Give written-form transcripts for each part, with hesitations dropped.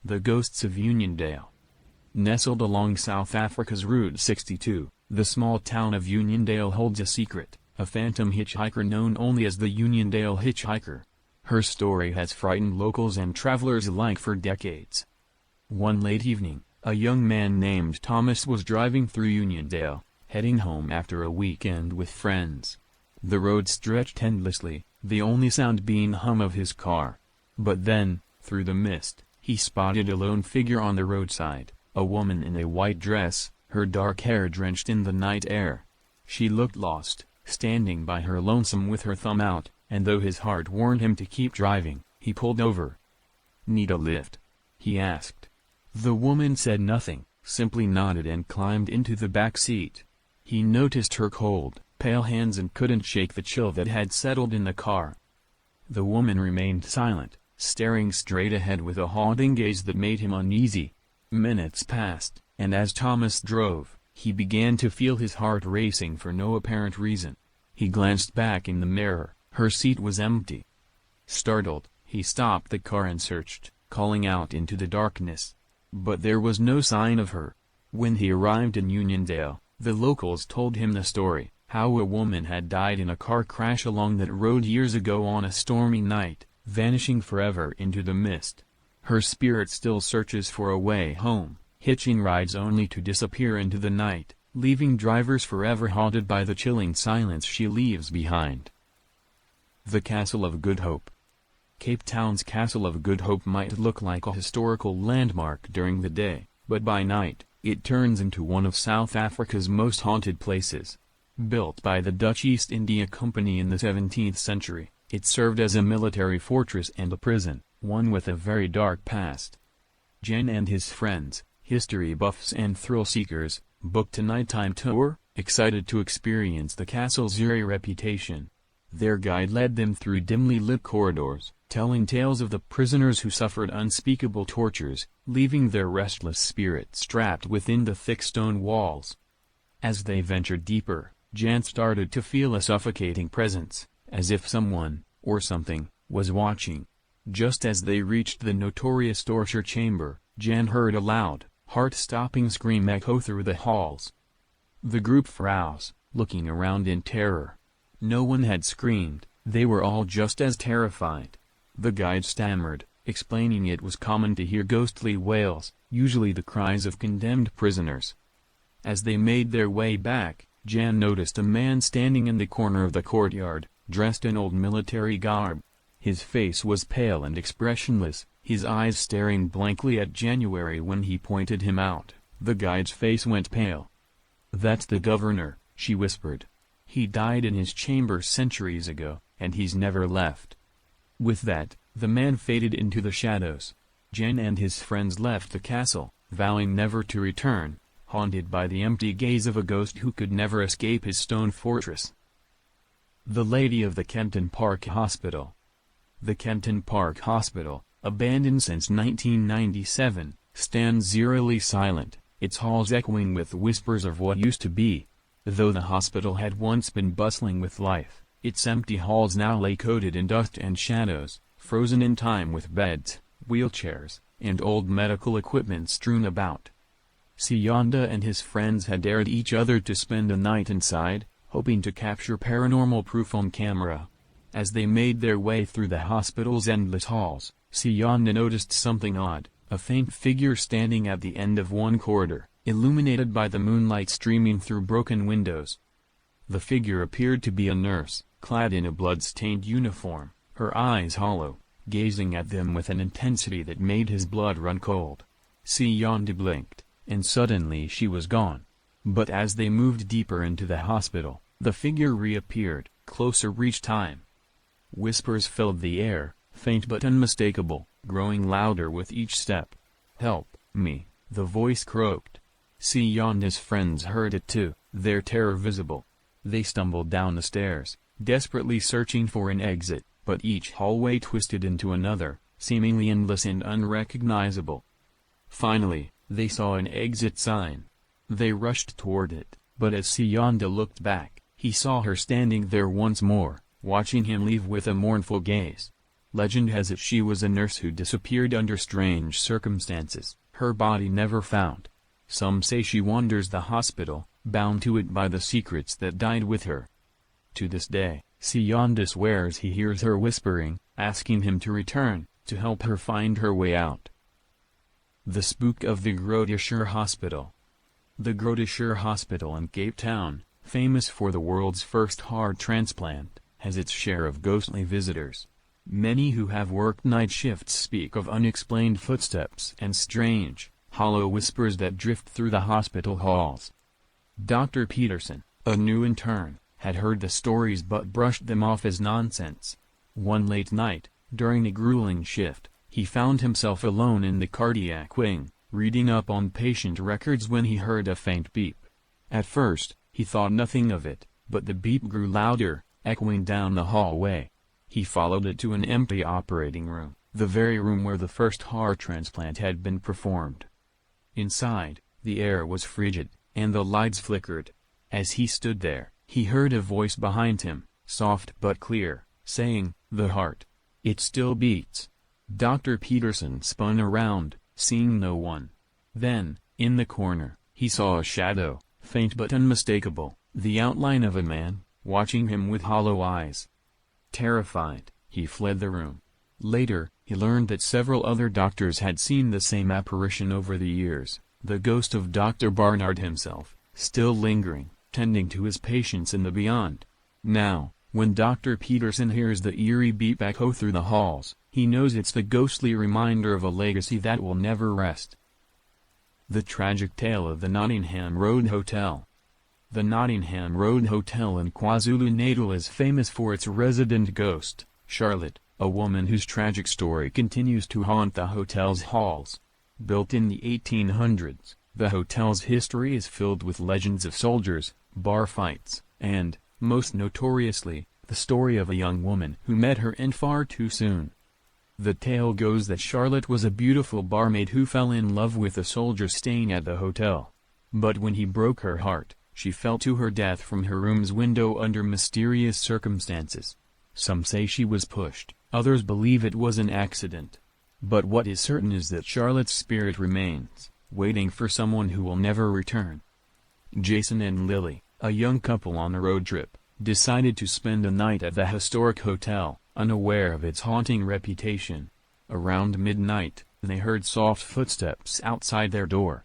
The Ghosts of Uniondale. Nestled along South Africa's Route 62, the small town of Uniondale holds a secret, a phantom hitchhiker known only as the Uniondale Hitchhiker. Her story has frightened locals and travelers alike for decades. One late evening, a young man named Thomas was driving through Uniondale, heading home after a weekend with friends. The road stretched endlessly, the only sound being the hum of his car. But then, through the mist, he spotted a lone figure on the roadside, a woman in a white dress, her dark hair drenched in the night air. She looked lost, standing by her lonesome with her thumb out, and though his heart warned him to keep driving, he pulled over. "Need a lift?" he asked. The woman said nothing, simply nodded and climbed into the back seat. He noticed her cold, pale hands and couldn't shake the chill that had settled in the car. The woman remained silent, staring straight ahead with a haunting gaze that made him uneasy. Minutes passed, and as Thomas drove, he began to feel his heart racing for no apparent reason. He glanced back in the mirror, her seat was empty. Startled, he stopped the car and searched, calling out into the darkness. But there was no sign of her. When he arrived in Uniondale, the locals told him the story, how a woman had died in a car crash along that road years ago on a stormy night, vanishing forever into the mist. Her spirit still searches for a way home, hitching rides only to disappear into the night, leaving drivers forever haunted by the chilling silence she leaves behind. The Castle of Good Hope. Cape Town's Castle of Good Hope might look like a historical landmark during the day, but by night, it turns into one of South Africa's most haunted places. Built by the Dutch East India Company in the 17th century, it served as a military fortress and a prison, one with a very dark past. Jen and his friends, history buffs and thrill-seekers, booked a nighttime tour, excited to experience the castle's eerie reputation. Their guide led them through dimly lit corridors, telling tales of the prisoners who suffered unspeakable tortures, leaving their restless spirits trapped within the thick stone walls. As they ventured deeper, Jan started to feel a suffocating presence, as if someone, or something, was watching. Just as they reached the notorious torture chamber, Jan heard a loud, heart-stopping scream echo through the halls. The group froze, looking around in terror. No one had screamed, they were all just as terrified. The guide stammered, explaining it was common to hear ghostly wails, usually the cries of condemned prisoners. As they made their way back, Jan noticed a man standing in the corner of the courtyard, dressed in old military garb. His face was pale and expressionless, his eyes staring blankly at January. When he pointed him out, the guide's face went pale. "That's the governor," she whispered. "He died in his chamber centuries ago, and he's never left." With that, the man faded into the shadows. Jen and his friends left the castle, vowing never to return, haunted by the empty gaze of a ghost who could never escape his stone fortress. The Lady of the Kenton Park Hospital. The Kenton Park Hospital, abandoned since 1997, stands eerily silent, its halls echoing with whispers of what used to be. Though the hospital had once been bustling with life, its empty halls now lay coated in dust and shadows, frozen in time with beds, wheelchairs, and old medical equipment strewn about. Siyanda and his friends had dared each other to spend a night inside, hoping to capture paranormal proof on camera. As they made their way through the hospital's endless halls, Siyanda noticed something odd, a faint figure standing at the end of one corridor, illuminated by the moonlight streaming through broken windows. The figure appeared to be a nurse, clad in a blood-stained uniform, her eyes hollow, gazing at them with an intensity that made his blood run cold. Siyanda blinked, and suddenly she was gone. But as they moved deeper into the hospital, the figure reappeared, closer each time. Whispers filled the air, faint but unmistakable, growing louder with each step. "Help me," the voice croaked. Siyanda's friends heard it too, their terror visible. They stumbled down the stairs, desperately searching for an exit, but each hallway twisted into another, seemingly endless and unrecognizable. Finally, they saw an exit sign. They rushed toward it, but as Siyanda looked back, he saw her standing there once more, watching him leave with a mournful gaze. Legend has it she was a nurse who disappeared under strange circumstances, her body never found. Some say she wanders the hospital, bound to it by the secrets that died with her. To this day, Sionda swears he hears her whispering, asking him to return, to help her find her way out. The spook of the Groote Hospital. The Groote Hospital in Cape Town, famous for the world's first heart transplant, has its share of ghostly visitors. Many who have worked night shifts speak of unexplained footsteps and strange, hollow whispers that drift through the hospital halls. Dr. Peterson, a new intern, had heard the stories but brushed them off as nonsense. One late night, during a grueling shift, he found himself alone in the cardiac wing, reading up on patient records when he heard a faint beep. At first, he thought nothing of it, but the beep grew louder, echoing down the hallway. He followed it to an empty operating room, the very room where the first heart transplant had been performed. Inside, the air was frigid, and the lights flickered. As he stood there, he heard a voice behind him, soft but clear, saying, "The heart. It still beats." Dr. Peterson spun around, seeing no one. Then, in the corner, he saw a shadow, faint but unmistakable, the outline of a man, watching him with hollow eyes. Terrified, he fled the room. Later, he learned that several other doctors had seen the same apparition over the years, the ghost of Dr. Barnard himself, still lingering, tending to his patients in the beyond. Now, when Dr. Peterson hears the eerie beep echo through the halls, he knows it's the ghostly reminder of a legacy that will never rest. The tragic tale of the Nottingham Road Hotel. The Nottingham Road Hotel in KwaZulu-Natal is famous for its resident ghost, Charlotte, a woman whose tragic story continues to haunt the hotel's halls. Built in the 1800s, the hotel's history is filled with legends of soldiers, bar fights, and, most notoriously, the story of a young woman who met her end far too soon. The tale goes that Charlotte was a beautiful barmaid who fell in love with a soldier staying at the hotel. But when he broke her heart, she fell to her death from her room's window under mysterious circumstances. Some say she was pushed, others believe it was an accident. But what is certain is that Charlotte's spirit remains, waiting for someone who will never return. Jason and Lily, a young couple on a road trip, decided to spend a night at the historic hotel, unaware of its haunting reputation. Around midnight, they heard soft footsteps outside their door.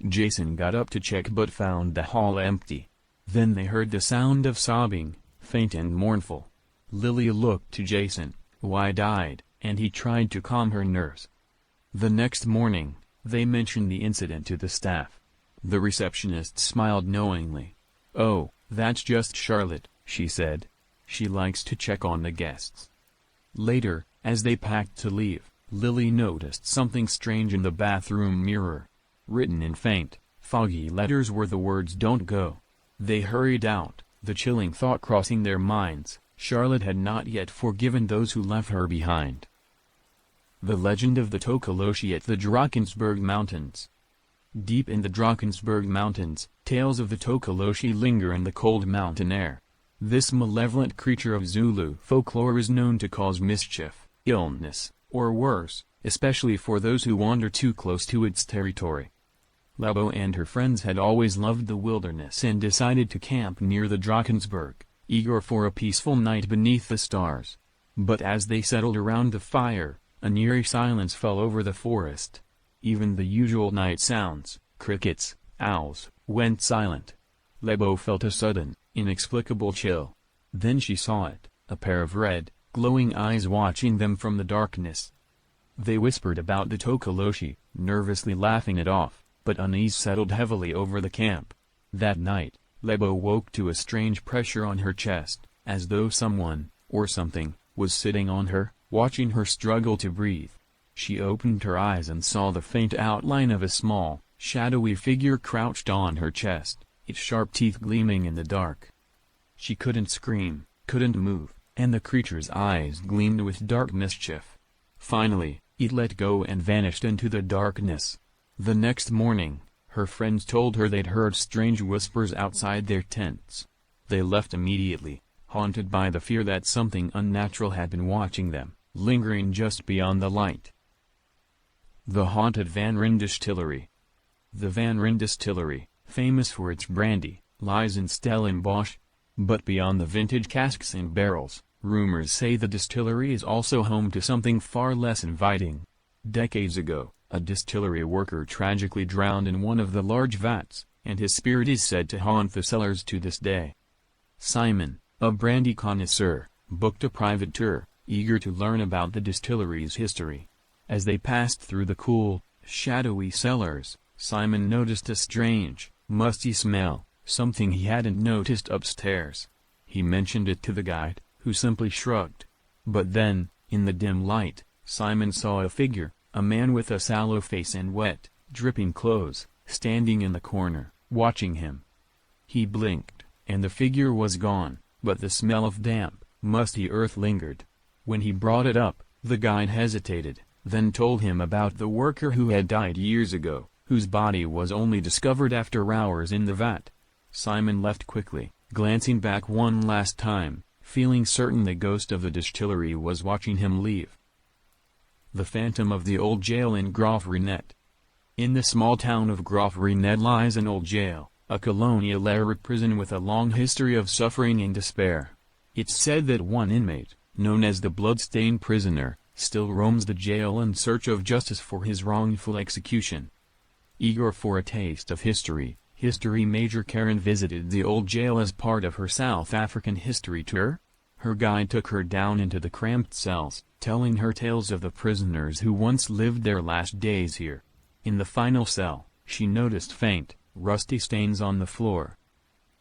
Jason got up to check but found the hall empty. Then they heard the sound of sobbing, faint and mournful. Lily looked to Jason, wide-eyed, and he tried to calm her nerves. The next morning, they mentioned the incident to the staff. The receptionist smiled knowingly. "Oh, that's just Charlotte," she said. "She likes to check on the guests." Later, as they packed to leave, Lily noticed something strange in the bathroom mirror. Written in faint, foggy letters were the words "Don't go." They hurried out, the chilling thought crossing their minds: Charlotte had not yet forgiven those who left her behind. The legend of the Tokoloshi at the Drakensberg Mountains. Deep in the Drakensberg Mountains, tales of the Tokoloshi linger in the cold mountain air. This malevolent creature of Zulu folklore is known to cause mischief, illness, or worse, especially for those who wander too close to its territory. Lebo and her friends had always loved the wilderness and decided to camp near the Drakensberg, eager for a peaceful night beneath the stars. But as they settled around the fire, an eerie silence fell over the forest. Even the usual night sounds, crickets, owls, went silent. Lebo felt a sudden, inexplicable chill. Then she saw it, a pair of red, glowing eyes watching them from the darkness. They whispered about the Tokoloshi, nervously laughing it off, but unease settled heavily over the camp. That night, Lebo woke to a strange pressure on her chest, as though someone, or something, was sitting on her, watching her struggle to breathe. She opened her eyes and saw the faint outline of a small, shadowy figure crouched on her chest, its sharp teeth gleaming in the dark. She couldn't scream, couldn't move, and the creature's eyes gleamed with dark mischief. Finally, it let go and vanished into the darkness. The next morning, her friends told her they'd heard strange whispers outside their tents. They left immediately, haunted by the fear that something unnatural had been watching them. lingering just beyond the light. The haunted Van Ryn Distillery. The Van Ryn Distillery, famous for its brandy, lies in Stellenbosch. But beyond the vintage casks and barrels, rumors say the distillery is also home to something far less inviting. Decades ago, a distillery worker tragically drowned in one of the large vats, and his spirit is said to haunt the cellars to this day. Simon, a brandy connoisseur, booked a private tour, eager to learn about the distillery's history. As they passed through the cool, shadowy cellars, Simon noticed a strange, musty smell, something he hadn't noticed upstairs. He mentioned it to the guide, who simply shrugged. But then, in the dim light, Simon saw a figure, a man with a sallow face and wet, dripping clothes, standing in the corner, watching him. He blinked, and the figure was gone, but the smell of damp, musty earth lingered. When he brought it up, the guide hesitated, then told him about the worker who had died years ago, whose body was only discovered after hours in the vat. Simon left quickly, glancing back one last time, feeling certain the ghost of the distillery was watching him leave. The phantom of the old jail in Graaff-Reinet. In the small town of Graaff-Reinet lies an old jail, a colonial-era prison with a long history of suffering and despair. It's said that one inmate, known as the blood-stained prisoner, still roams the jail in search of justice for his wrongful execution. Eager for a taste of history major Karen visited the old jail as part of her South African history tour. Her guide took her down into the cramped cells, telling her tales of the prisoners who once lived their last days here. In the final cell, she noticed faint, rusty stains on the floor.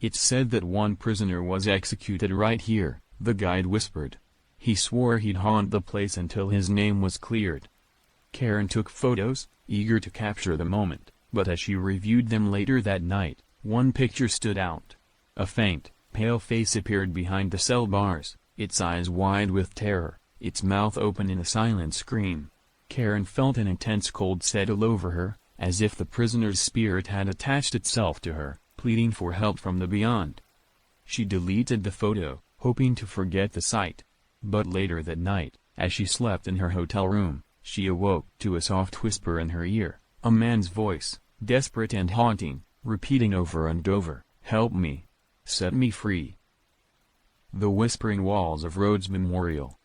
It's said that one prisoner was executed right here, the guide whispered. He swore he'd haunt the place until his name was cleared. Karen took photos, eager to capture the moment. But as she reviewed them later that night, one picture stood out. A faint, pale face appeared behind the cell bars, its eyes wide with terror, its mouth open in a silent scream. Karen felt an intense cold settle over her, as if the prisoner's spirit had attached itself to her, pleading for help from the beyond. She deleted the photo, hoping to forget the sight. But later that night, as she slept in her hotel room, she awoke to a soft whisper in her ear. A man's voice, desperate and haunting, repeating over and over, "Help me. Set me free." The Whispering Walls of Rhodes Memorial.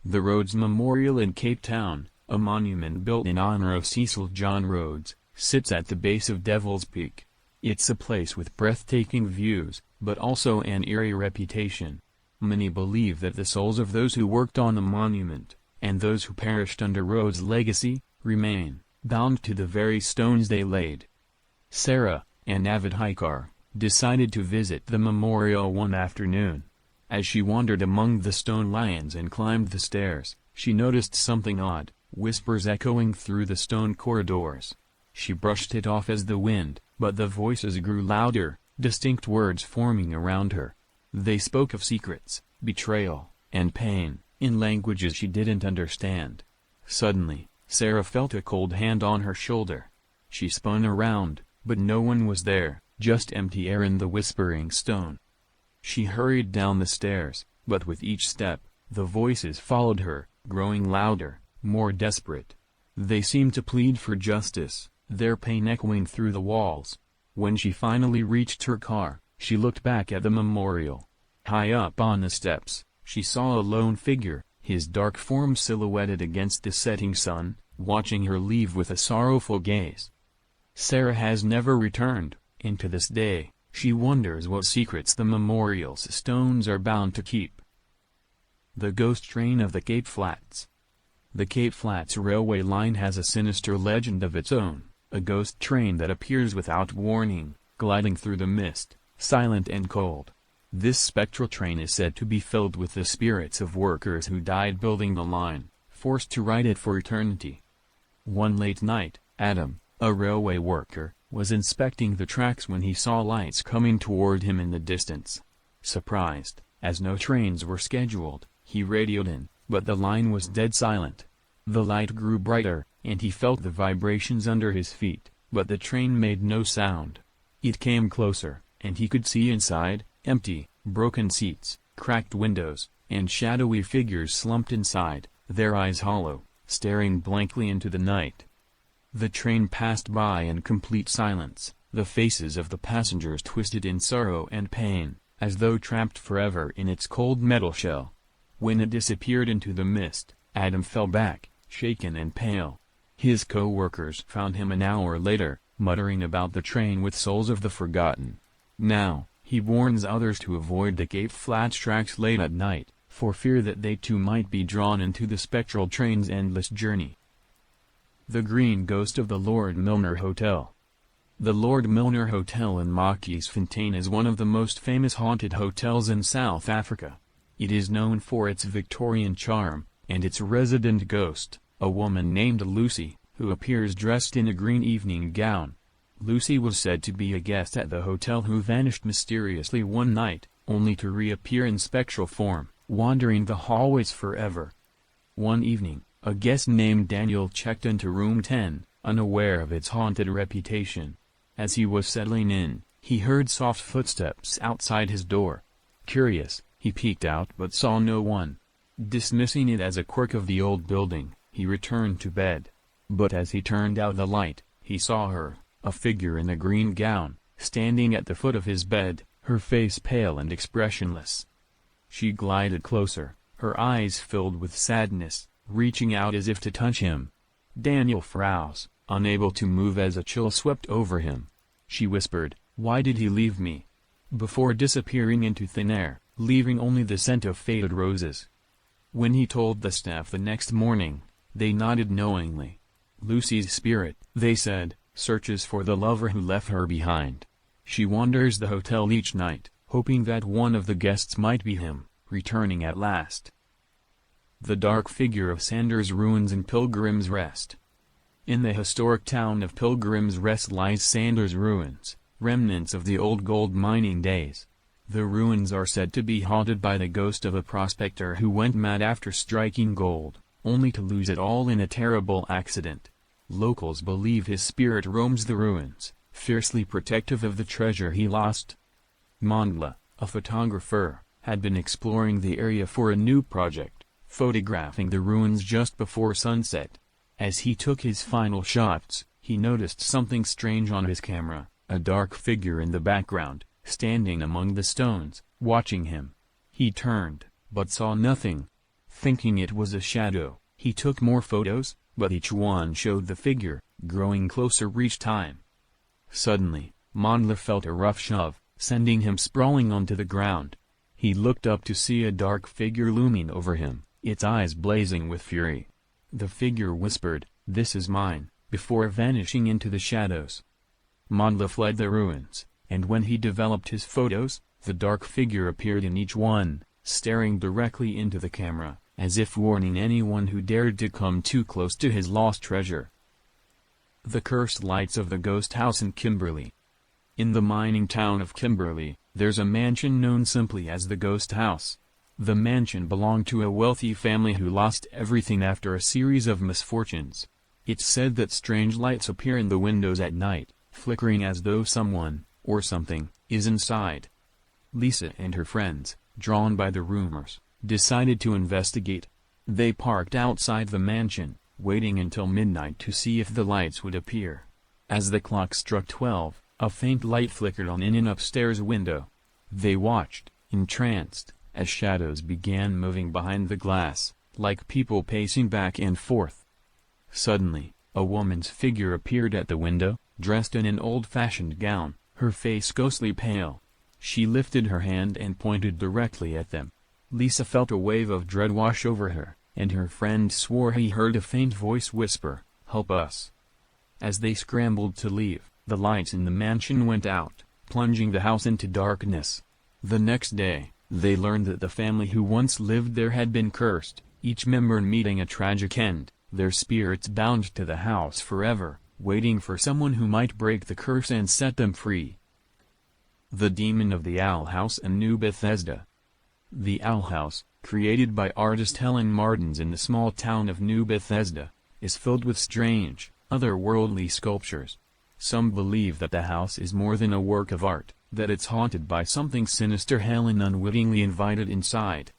The Rhodes Memorial in Cape Town, a monument built in honor of Cecil John Rhodes, sits at the base of Devil's Peak. It's a place with breathtaking views, but also an eerie reputation. Many believe that the souls of those who worked on the monument, and those who perished under Rhodes' legacy, remain bound to the very stones they laid. Sarah, an avid hiker, decided to visit the memorial one afternoon. As she wandered among the stone lions and climbed the stairs, she noticed something odd, whispers echoing through the stone corridors. She brushed it off as the wind, but the voices grew louder, distinct words forming around her. They spoke of secrets, betrayal, and pain, in languages she didn't understand. Suddenly, Sarah felt a cold hand on her shoulder. She spun around, but no one was there, just empty air in the whispering stone. She hurried down the stairs, but with each step, the voices followed her, growing louder, more desperate. They seemed to plead for justice, their pain echoing through the walls. When she finally reached her car, she looked back at the memorial. High up on the steps, she saw a lone figure, his dark form silhouetted against the setting sun, watching her leave with a sorrowful gaze. Sarah has never returned, and to this day, she wonders what secrets the memorial's stones are bound to keep. The Ghost Train of the Cape Flats. The Cape Flats railway line has a sinister legend of its own, a ghost train that appears without warning, gliding through the mist, silent and cold. This spectral train is said to be filled with the spirits of workers who died building the line, forced to ride it for eternity. One late night, Adam, a railway worker, was inspecting the tracks when he saw lights coming toward him in the distance. Surprised, as no trains were scheduled, he radioed in, but the line was dead silent. The light grew brighter, and he felt the vibrations under his feet, but the train made no sound. It came closer, and he could see inside, empty, broken seats, cracked windows, and shadowy figures slumped inside. their eyes hollow, staring blankly into the night. The train passed by in complete silence, the faces of the passengers twisted in sorrow and pain, as though trapped forever in its cold metal shell. When it disappeared into the mist, Adam fell back, shaken and pale. His co-workers found him an hour later, muttering about the train with souls of the forgotten. Now, he warns others to avoid the Cape Flats tracks late at night, for fear that they too might be drawn into the spectral train's endless journey. The Green Ghost of the Lord Milner Hotel. The Lord Milner Hotel in Machiersfontein is one of the most famous haunted hotels in South Africa. It is known for its Victorian charm, and its resident ghost, a woman named Lucy, who appears dressed in a green evening gown. Lucy was said to be a guest at the hotel who vanished mysteriously one night, only to reappear in spectral form, wandering the hallways forever. One evening, a guest named Daniel checked into room 10, unaware of its haunted reputation. As he was settling in, he heard soft footsteps outside his door. Curious, he peeked out but saw no one. Dismissing it as a quirk of the old building, he returned to bed. But as he turned out the light, he saw her, a figure in a green gown, standing at the foot of his bed, her face pale and expressionless. She glided closer, her eyes filled with sadness, reaching out as if to touch him. Daniel froze, unable to move as a chill swept over him. She whispered, "Why did he leave me?" before disappearing into thin air, leaving only the scent of faded roses. When he told the staff the next morning, they nodded knowingly. Lucy's spirit, they said, searches for the lover who left her behind. She wanders the hotel each night, hoping that one of the guests might be him, returning at last. The dark figure of Sanders Ruins in Pilgrim's Rest. In the historic town of Pilgrim's Rest lies Sanders Ruins, remnants of the old gold mining days. The ruins are said to be haunted by the ghost of a prospector who went mad after striking gold, only to lose it all in a terrible accident. Locals believe his spirit roams the ruins, fiercely protective of the treasure he lost. Mondla, a photographer, had been exploring the area for a new project, photographing the ruins just before sunset. As he took his final shots, he noticed something strange on his camera, a dark figure in the background, standing among the stones, watching him. He turned, but saw nothing. Thinking it was a shadow, he took more photos, but each one showed the figure, growing closer each time. Suddenly, Mondla felt a rough shove, sending him sprawling onto the ground. He looked up to see a dark figure looming over him, its eyes blazing with fury. The figure whispered, "This is mine," before vanishing into the shadows. Mondla fled the ruins, and when he developed his photos, the dark figure appeared in each one, staring directly into the camera, as if warning anyone who dared to come too close to his lost treasure. The Cursed Lights of the Ghost House in Kimberley. In the mining town of Kimberley, there's a mansion known simply as the Ghost House. The mansion belonged to a wealthy family who lost everything after a series of misfortunes. It's said that strange lights appear in the windows at night, flickering as though someone, or something, is inside. Lisa and her friends, drawn by the rumors, decided to investigate. They parked outside the mansion, waiting until midnight to see if the lights would appear. As the clock struck 12, a faint light flickered on in an upstairs window. They watched, entranced, as shadows began moving behind the glass, like people pacing back and forth. Suddenly, a woman's figure appeared at the window, dressed in an old-fashioned gown, her face ghostly pale. She lifted her hand and pointed directly at them. Lisa felt a wave of dread wash over her, and her friend swore he heard a faint voice whisper, "Help us." As they scrambled to leave, the lights in the mansion went out, plunging the house into darkness. The next day, they learned that the family who once lived there had been cursed, each member meeting a tragic end, their spirits bound to the house forever, waiting for someone who might break the curse and set them free. The Demon of the Owl House in New Bethesda. The Owl House, created by artist Helen Martins in the small town of New Bethesda, is filled with strange, otherworldly sculptures. Some believe that the house is more than a work of art, that it's haunted by something sinister Helen unwittingly invited inside.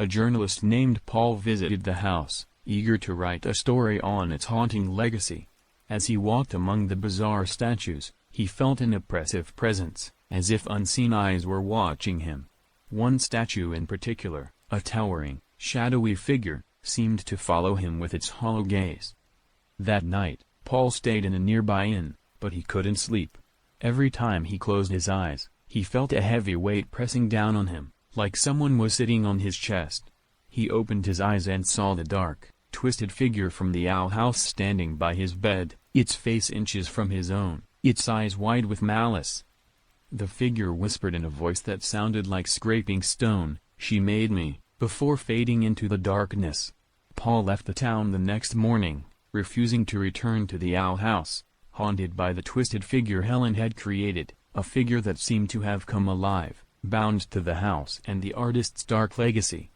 A journalist named Paul visited the house, eager to write a story on its haunting legacy. As he walked among the bizarre statues, he felt an oppressive presence, as if unseen eyes were watching him. One statue in particular, a towering, shadowy figure, seemed to follow him with its hollow gaze. That night, Paul stayed in a nearby inn, but he couldn't sleep. Every time he closed his eyes, he felt a heavy weight pressing down on him, like someone was sitting on his chest. He opened his eyes and saw the dark, twisted figure from the owl house standing by his bed, its face inches from his own, its eyes wide with malice. The figure whispered in a voice that sounded like scraping stone, "She made me," before fading into the darkness. Paul left the town the next morning, refusing to return to the owl house, haunted by the twisted figure Helen had created, a figure that seemed to have come alive, bound to the house and the artist's dark legacy.